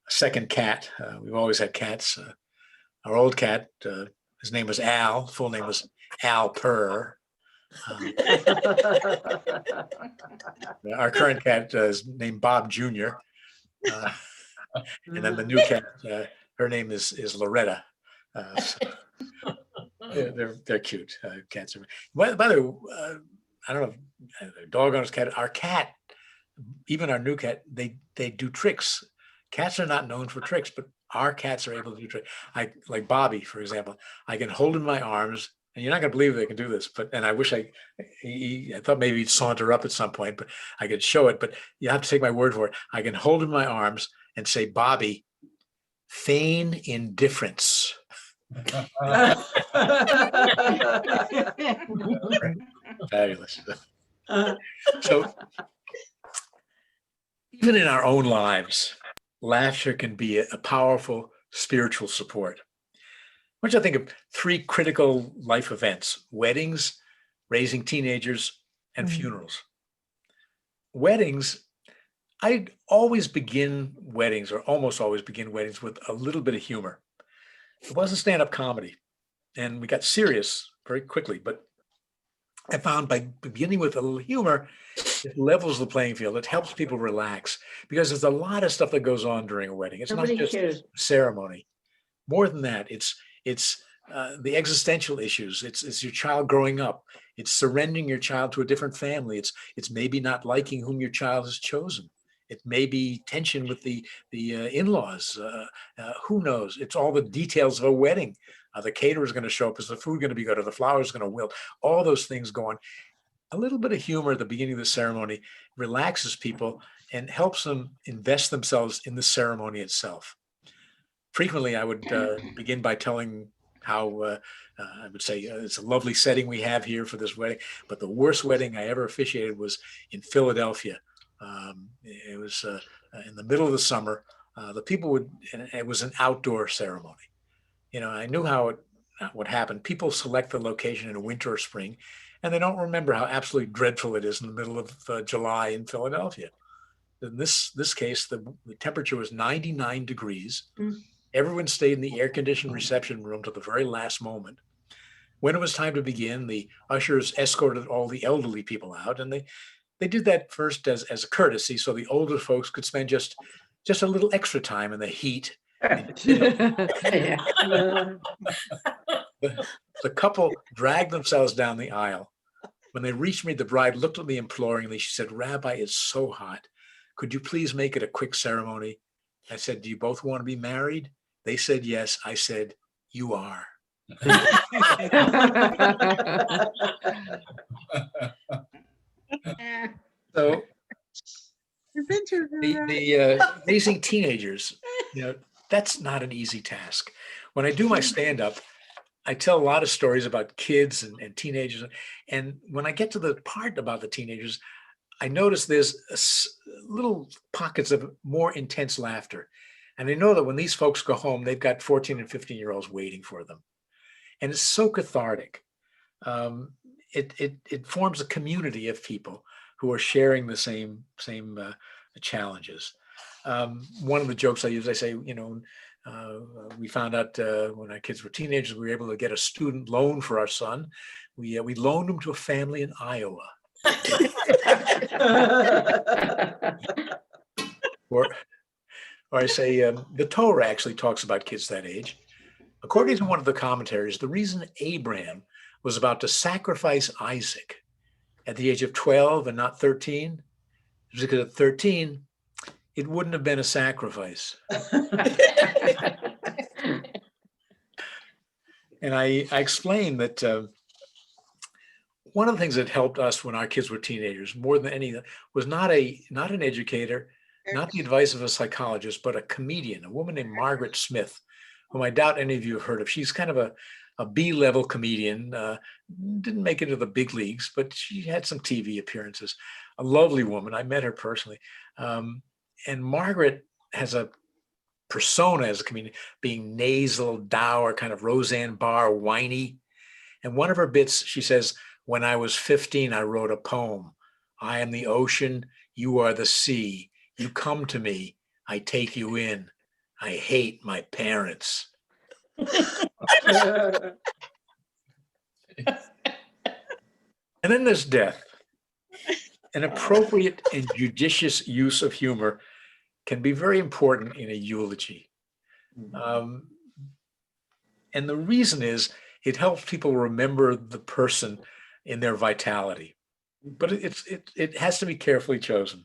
second cat. We've always had cats. Our old cat, his name was Al. Full name was Alper. Our current cat is named Bob Jr. And then the new cat, her name is Loretta. So they're cute. Cats are. By the way, I don't know if dog owners, cat. Our cat, even our new cat, they do tricks. Cats are not known for tricks, but our cats are able to do tricks. Like Bobby, for example. I can hold him in my arms, and you're not going to believe they can do this. And I wish I thought maybe he'd saunter up at some point, but I could show it. But you have to take my word for it. I can hold him in my arms and say, Bobby, feign indifference. Fabulous. So even in our own lives, laughter can be a powerful spiritual support. Which I think of three critical life events: weddings, raising teenagers, and funerals. Weddings, I always begin weddings, or almost always begin weddings, with a little bit of humor. It wasn't stand-up comedy, and we got serious very quickly, but I found by beginning with a little humor, it levels the playing field. It helps people relax, because there's a lot of stuff that goes on during a wedding. It's Nobody not just cares. ceremony. More than that, it's the existential issues. It's your child growing up. It's surrendering your child to a different family. It's maybe not liking whom your child has chosen. It may be tension with the in-laws. Who knows? It's all the details of a wedding. The caterer is going to show up. Is the food going to be good? Are the flowers going to wilt? All those things go on. A little bit of humor at the beginning of the ceremony relaxes people and helps them invest themselves in the ceremony itself. Frequently, I would begin by telling how I would say it's a lovely setting we have here for this wedding, but the worst wedding I ever officiated was in Philadelphia. It was in the middle of the summer. The people would, and it was an outdoor ceremony. I knew how it would happen. People select the location in winter or spring, and they don't remember how absolutely dreadful it is in the middle of July in Philadelphia. In this case, the temperature was 99 degrees. Everyone stayed in the air-conditioned reception room to the very last moment. When it was time to begin, the ushers escorted all the elderly people out, and they did that first as a courtesy, so the older folks could spend just a little extra time in the heat. Yeah. The couple dragged themselves down the aisle. When they reached me, the bride looked at me imploringly. She said, "Rabbi, it's so hot. Could you please make it a quick ceremony?" I said, "Do you both want to be married?" They said yes. I said, "You are." So the raising teenagers, that's not an easy task. When I do my stand-up, I tell a lot of stories about kids and teenagers. And when I get to the part about the teenagers, I notice there's little pockets of more intense laughter. And I know that when these folks go home, they've got 14 and 15-year-olds waiting for them. And it's so cathartic. It forms a community of people who are sharing the same challenges. One of the jokes I use, I say, we found out when our kids were teenagers, we were able to get a student loan for our son. We loaned him to a family in Iowa. Or I say, the Torah actually talks about kids that age. According to one of the commentaries, the reason Abraham was about to sacrifice Isaac at the age of 12 and not 13 is because at 13, it wouldn't have been a sacrifice. And I explained that one of the things that helped us when our kids were teenagers, more than anything, was not an educator, not the advice of a psychologist, but a comedian, a woman named Margaret Smith, whom I doubt any of you have heard of. She's kind of a B-level comedian, didn't make it to the big leagues, but she had some TV appearances. A lovely woman. I met her personally. And Margaret has a persona as a comedian, being nasal, dour, kind of Roseanne Barr, whiny. And one of her bits, she says, when I was 15, I wrote a poem. I am the ocean, you are the sea. You come to me, I take you in. I hate my parents. And then there's death. An appropriate and judicious use of humor can be very important in a eulogy. And the reason is it helps people remember the person in their vitality, but it has to be carefully chosen.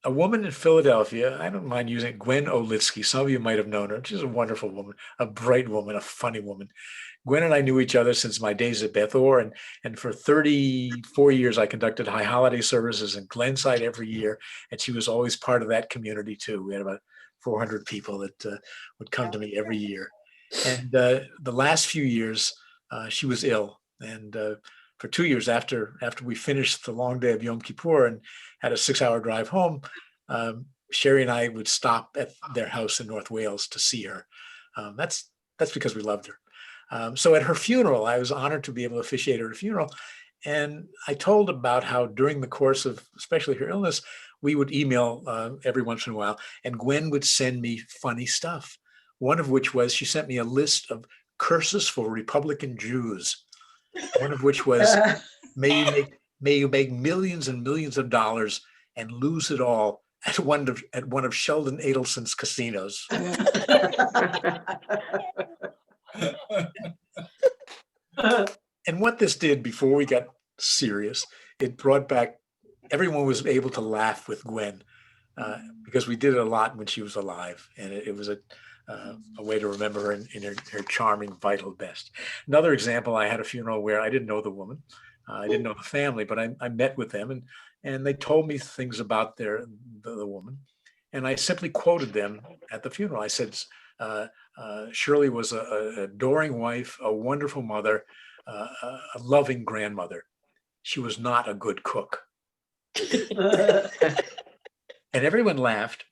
A woman in Philadelphia, I don't mind using it, Gwen Olitsky. Some of you might have known her. She's a wonderful woman, a bright woman, a funny woman. Gwen and I knew each other since my days at Beth Or, and for 34 years, I conducted high holiday services in Glenside every year, and she was always part of that community too. We had about 400 people that would come to me every year. And the last few years, she was ill, and for 2 years after we finished the long day of Yom Kippur and had a 6-hour drive home, Sherry and I would stop at their house in North Wales to see her. That's because we loved her. So at her funeral, I was honored to be able to officiate her funeral. And I told about how during the course of, especially her illness, we would email every once in a while, and Gwen would send me funny stuff. One of which was, she sent me a list of curses for Republican Jews. One of which was, may you make millions and millions of dollars and lose it all at one of Sheldon Adelson's casinos. And what this did before we got serious, it brought back, everyone was able to laugh with Gwen because we did it a lot when she was alive. And it was a way to remember her in her charming, vital best. Another example, I had a funeral where I didn't know the woman. I didn't know the family, but I met with them and they told me things about the woman. And I simply quoted them at the funeral. I said, Shirley was an adoring wife, a wonderful mother, a loving grandmother. She was not a good cook. And everyone laughed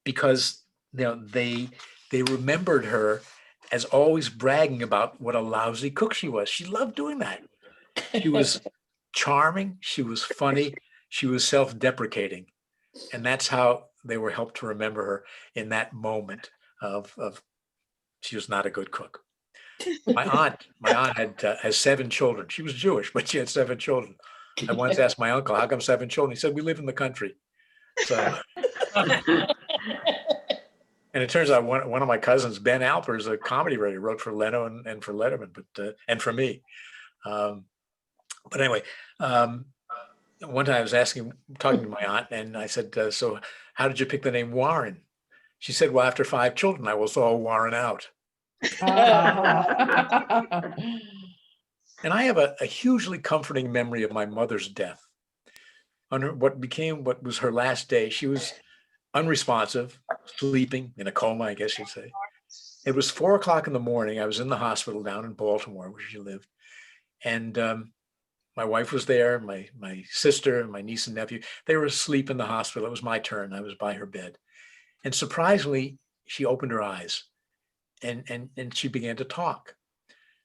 because they remembered her as always bragging about what a lousy cook she was. She loved doing that. She was charming. She was funny. She was self-deprecating. And that's how they were helped to remember her in that moment of she was not a good cook. My aunt has 7 children. She was Jewish, but she had 7 children. I once asked my uncle, how come 7 children? He said, we live in the country. So, and it turns out one of my cousins, Ben Alper, is a comedy writer. He wrote for Leno and for Letterman, but and for me. But anyway, one time I was talking to my aunt, and I said, so how did you pick the name Warren? She said, well, after 5 children, I was all Warren out. And I have a hugely comforting memory of my mother's death. On what was her last day, she was unresponsive, sleeping in a coma, I guess you'd say. It was 4 o'clock in the morning. I was in the hospital down in Baltimore, where she lived. And my wife was there, my sister, my niece and nephew. They were asleep in the hospital. It was my turn. I was by her bed. And surprisingly, she opened her eyes and she began to talk.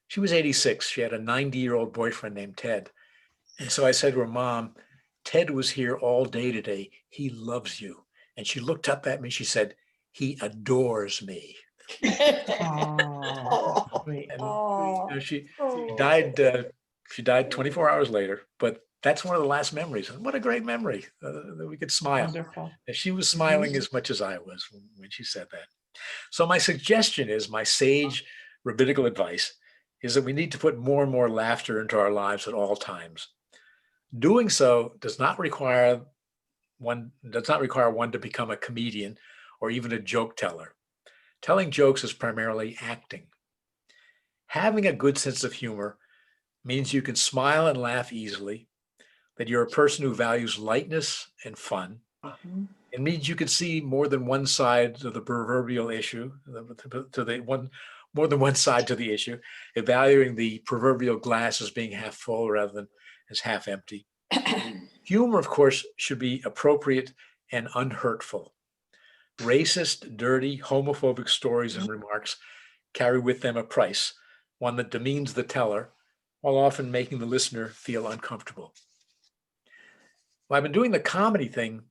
She was 86. She had a 90-year-old boyfriend named Ted. And so I said to her, Mom, Ted was here all day today. He loves you. And she looked up at me. She said, he adores me. And, she died. She died 24 hours later. But that's one of the last memories. And what a great memory that we could smile. Wonderful. And she was smiling as much as I was when she said that. So my suggestion is, my sage rabbinical advice is that we need to put more and more laughter into our lives at all times. Doing so does not require one to become a comedian or even a joke teller. Telling jokes is primarily acting. Having a good sense of humor means you can smile and laugh easily, that you're a person who values lightness and fun. It means you can see more than one side of the proverbial issue, more than one side to the issue, evaluating the proverbial glass as being half full rather than as half empty. Humor, of course, should be appropriate and unhurtful. Racist, dirty, homophobic stories and remarks carry with them a price, one that demeans the teller, while often making the listener feel uncomfortable. Well, I've been doing the comedy thing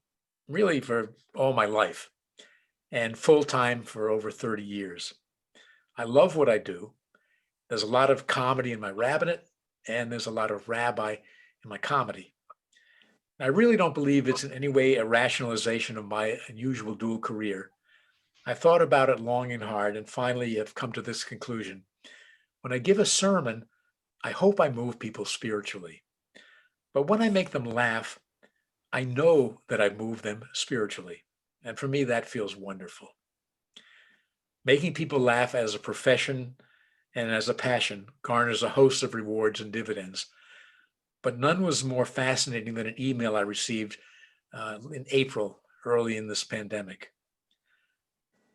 really for all my life and full-time for over 30 years. I love what I do. There's a lot of comedy in my rabbinate, and there's a lot of rabbi in my comedy. I really don't believe it's in any way a rationalization of my unusual dual career. I thought about it long and hard and finally have come to this conclusion. When I give a sermon, I hope I move people spiritually. But when I make them laugh, I know that I move them spiritually. And for me, that feels wonderful. Making people laugh as a profession and as a passion garners a host of rewards and dividends. But none was more fascinating than an email I received in April, early in this pandemic.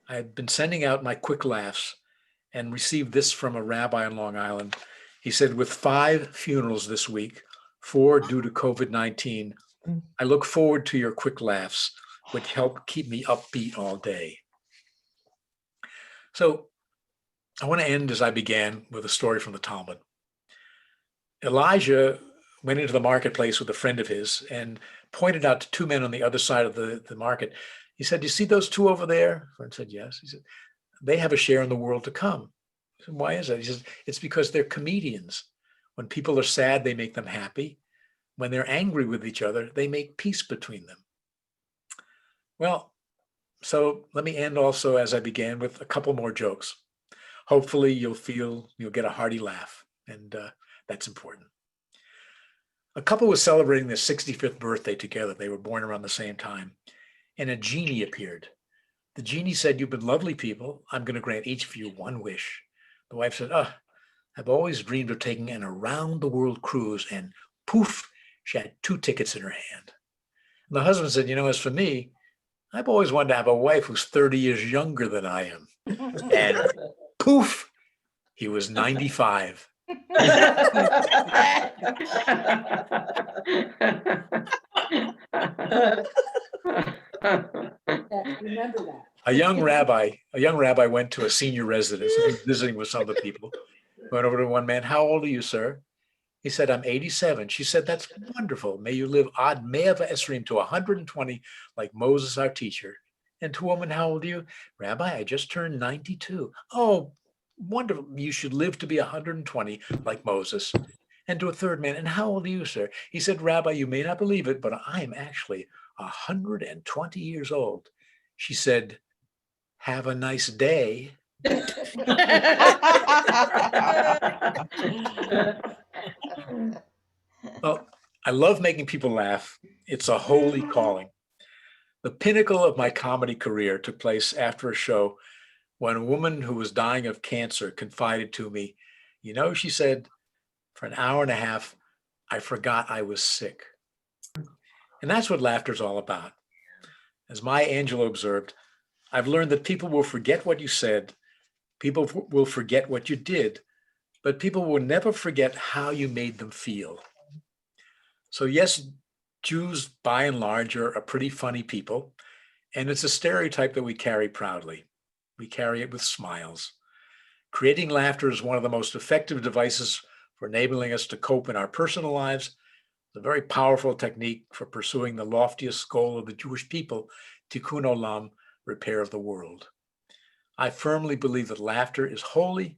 I had been sending out my quick laughs and received this from a rabbi in Long Island. He said, with 5 funerals this week, 4 due to COVID-19, I look forward to your quick laughs, which help keep me upbeat all day. So I want to end as I began with a story from the Talmud. Elijah went into the marketplace with a friend of his and pointed out to 2 men on the other side of the market. He said, you see those 2 over there? Friend said, yes. He said, they have a share in the world to come. I said, why is that? He says, it's because they're comedians. When people are sad, they make them happy. When they're angry with each other, they make peace between them. Well, so let me end also as I began with a couple more jokes. Hopefully you'll get a hearty laugh, and that's important. A couple was celebrating their 65th birthday together. They were born around the same time, and a genie appeared. The genie said, you've been lovely people. I'm going to grant each of you one wish. The wife said, I've always dreamed of taking an around-the-world cruise, and poof, she had 2 tickets in her hand. And the husband said, as for me, I've always wanted to have a wife who's 30 years younger than I am. And poof, he was 95. Remember that. A young rabbi went to a senior residence. He was visiting with some of the people. Went over to one man, how old are you, sir? He said, I'm 87. She said, that's wonderful. May you live ad me'ava esrim to 120 like Moses, our teacher. And to a woman, how old are you? Rabbi, I just turned 92. Oh, wonderful. You should live to be 120 like Moses. And to a third man, and how old are you, sir? He said, Rabbi, you may not believe it, but I am actually 120 years old. She said, have a nice day. Well, I love making people laugh. It's a holy calling. The pinnacle of my comedy career took place after a show when a woman who was dying of cancer confided to me, she said, for an hour and a half, I forgot I was sick. And that's what laughter is all about. As Maya Angelou observed, I've learned that people will forget what you said, people will forget what you did, but people will never forget how you made them feel. So yes, Jews by and large are a pretty funny people, and it's a stereotype that we carry proudly. We carry it with smiles. Creating laughter is one of the most effective devices for enabling us to cope in our personal lives. It's a very powerful technique for pursuing the loftiest goal of the Jewish people, tikkun olam, repair of the world. I firmly believe that laughter is holy.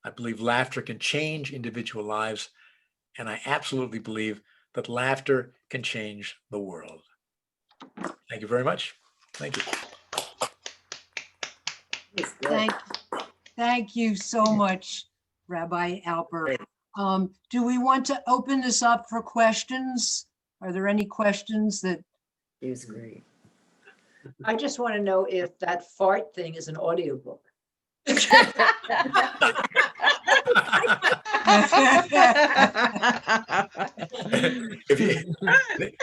I believe laughter can change individual lives, and I absolutely believe that laughter can change the world. Thank you very much. Thank you. Thank you so much, Rabbi Alper. Do we want to open this up for questions? Are there any questions that He was great. I just want to know if that fart thing is an audiobook. If you,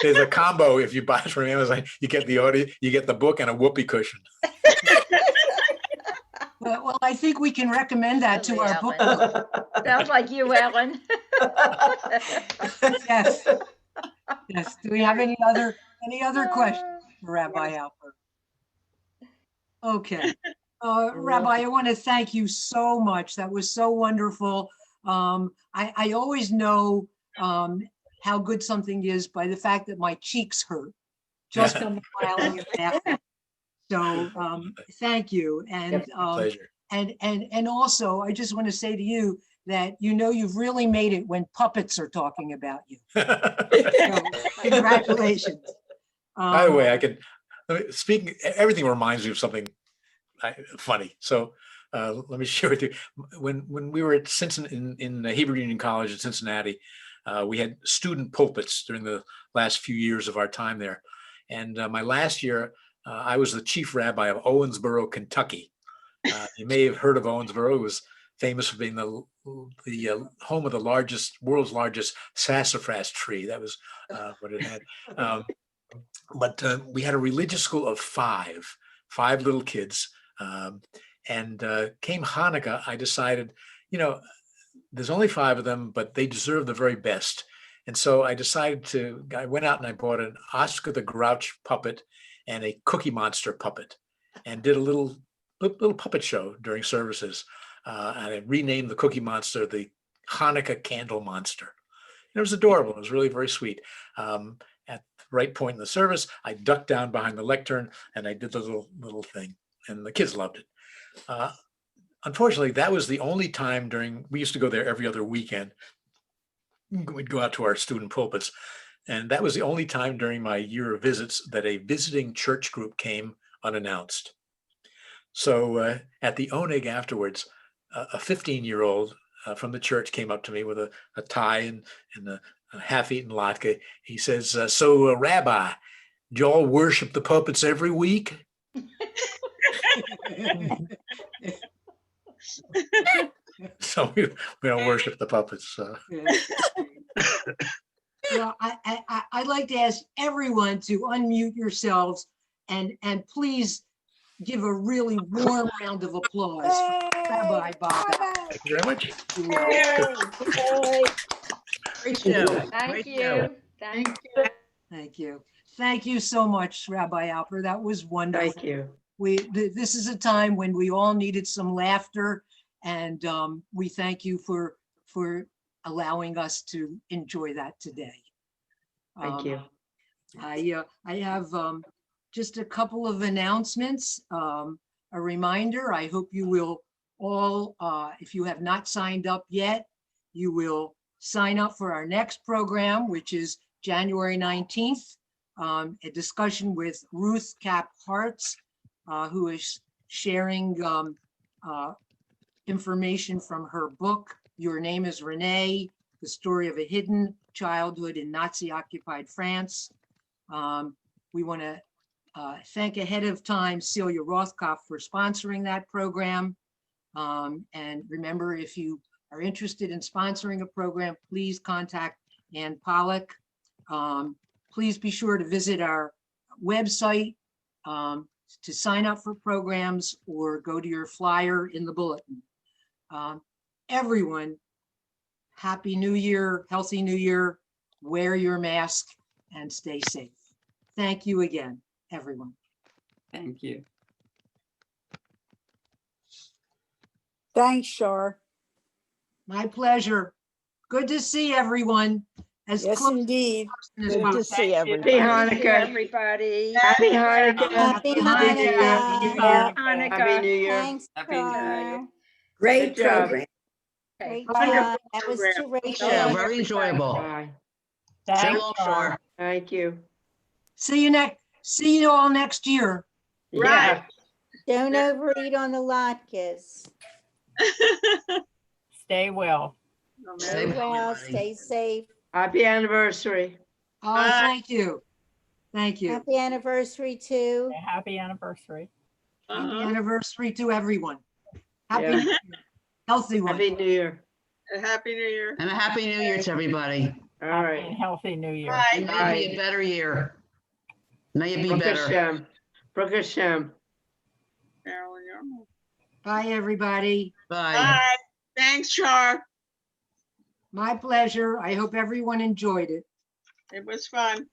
there's a combo. If you buy it from Amazon, you get the audio, you get the book and a whoopee cushion. Well, I think we can recommend that to our book. Sounds like you, Ellen. Yes. Yes. Do we have any other questions for Rabbi Alper? Okay. Rabbi, I want to thank you so much. That was so wonderful. I always know how good something is by the fact that my cheeks hurt just from smiling and laughing. So thank you. And Pleasure. and also, I just want to say to you that you've really made it when puppets are talking about you. So, congratulations. By the way, speaking, everything reminds me of something funny. So let me share with you. When we were at Cincinnati, in Hebrew Union College in Cincinnati, we had student pulpits during the last few years of our time there. And my last year, I was the chief rabbi of Owensboro, Kentucky. You may have heard of Owensboro. It was famous for being the home of the world's largest sassafras tree. That was what it had. But we had a religious school of five little kids. And came Hanukkah, I decided, there's only 5 of them, but they deserve the very best. And so I went out and I bought an Oscar the Grouch puppet and a Cookie Monster puppet and did a little puppet show during services. And I renamed the Cookie Monster the Hanukkah Candle Monster. And it was adorable. It was really very sweet. At the right point in the service, I ducked down behind the lectern and I did the little thing. And the kids loved it. Unfortunately, that was the only time we used to go there every other weekend. We'd go out to our student pulpits. And that was the only time during my year of visits that a visiting church group came unannounced. So at the Oneg afterwards, a 15-year-old from the church came up to me with a tie and a half-eaten latke. He says, so Rabbi, do y'all worship the puppets every week? So we don't worship the puppets. Well, I'd like to ask everyone to unmute yourselves and please give a really warm round of applause for Rabbi Bob. Thank you very much. Great show. Thank you. Thank you. Thank you. Thank you so much, Rabbi Alper. That was wonderful. Thank you. This is a time when we all needed some laughter, and we thank you for allowing us to enjoy that today. Thank you. I have just a couple of announcements. A reminder, I hope you will all, if you have not signed up yet, you will sign up for our next program, which is January 19th, a discussion with Ruth Cap Hartz, who is sharing information from her book, Your Name is Renee, The Story of a Hidden Childhood in Nazi-Occupied France. We want to thank ahead of time Celia Rothkopf for sponsoring that program. And remember, if you are interested in sponsoring a program, please contact Ann Pollock. Please be sure to visit our website to sign up for programs or go to your flyer in the bulletin. Everyone, Happy New Year, Healthy New Year, wear your mask and stay safe. Thank you again, everyone. Thank you. Thanks, Shar. My pleasure. Good to see everyone. As Yes, close indeed. as Good to possible. see Happy everybody. Thank you, Hanukkah. everybody. Happy Hanukkah. Happy Hanukkah. Happy Happy Hanukkah. New Year. Thanks, Happy New Year. Shar. Great job. Okay. Great Wonderful job. That was program. terrific. Yeah, very enjoyable. Thanks, Shar. Thank you. See you all next year. Yeah. Don't overeat on the latkes. Stay well. Stay well, stay safe. Happy anniversary. Oh, thank you. Thank you. Happy anniversary too. Happy anniversary. Happy Uh-huh. anniversary to everyone. Happy, Yeah. New Year. Healthy one. Happy New Year. A Happy New Year. And a Happy New Year to everybody. All Happy right. and healthy New Year. Bye. And may it be a better year. May it be better. Baruch Hashem. Carolyn, you're- Bye, everybody. Bye. Bye. Thanks, Char. My pleasure. I hope everyone enjoyed it. It was fun.